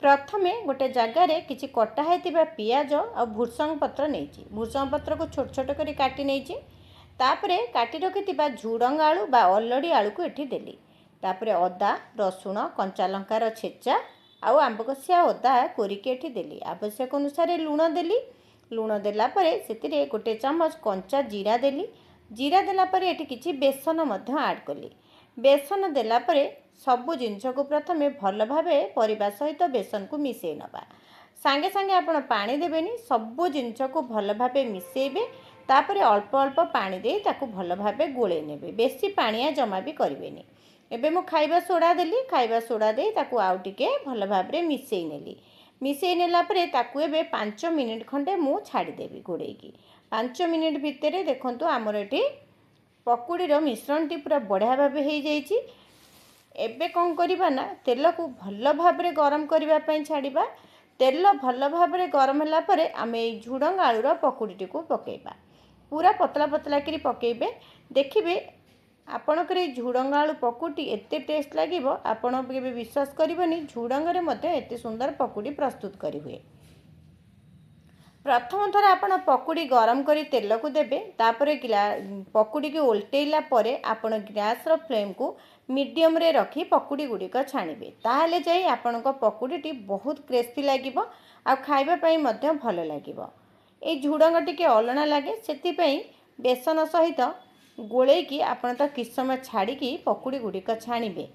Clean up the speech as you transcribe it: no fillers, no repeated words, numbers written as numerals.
प्रथमे गोटे जगार किसी कटा होता पियाज आ भूसंग पत्र नहीं भूसंग पत्र को छोट छोट कर काटी नहीं तापरे काटी रखि झुडंग आलू बा अलड़ी आलू को एठी देली तापरे अदा रसुण कंचा लंकार छेचा आउ आंबकसिया अदा कोरिके एठी देली आवश्यक अनुसार लुण देली लुण देला परे सेतिरे गोटे चामच कंचा जीरा देली जीरा देला परे एठी किछि बेसन मध्य ऐड कली बेसन देला परे सबु जिनस को प्रथमे भल भाव परिबा सहित बेसन को मिसई नबा सांगे सांगे आपण पानी देबेनी सबु जिनस को भल भाव मिसेबे तापरे अल्प अल्प पानी दे ताकू भल भाव गोले नेबे बेसी पानिया जमा भी करिवेनी। एबे मु खाइबा सोडा देली खाइबा सोडा दे ताकू आउ टिके भल भाव मिसई नेली मिसई नेला परे ताकू एबे 5 मिनिट खंडे मु छाड़ी देबी घोड़ेकी 5 मिनिट भितरे देखंतु हमर एठी पकुड़ीर मिश्रणटी पूरा बढ़िया भाव हो जाइए। एबे कौन करवा ना तेल को भल भाव गरम करने छाड़ा तेल भल भाव गरम होला परे आमे झुडंग आलूर पकुड़ीटी को पकेबा पूरा पतला पतला करी पकेबे देखिबे आपणकर झुडंग आलू पकुड़ी एते टेस्ट लगे आपण केबे विश्वास करिबनी झुडंगरे मते एते सुंदर पकुड़ी प्रस्तुत करी हुए। प्रथम थर आपण पकुड़ी गरम करी तेल को देबे तापरे पकुड़ी की ओल्टेला परे आपण गैस रो फ्लेम को मीडियम रे रखी पकुड़ी गुड़िक छाणिबे ताहले जाई आपणको पकुड़ीटी बहुत क्रिस्पी लागिबो आ खाइबा पई मध्य भल लागिबो। ए झुडंग टिके अलणा लागे सेति पई बेसन सहित गोलेकी आपण तो किछ समय छाड़ी पकुड़ी गुड़िक छाणिबे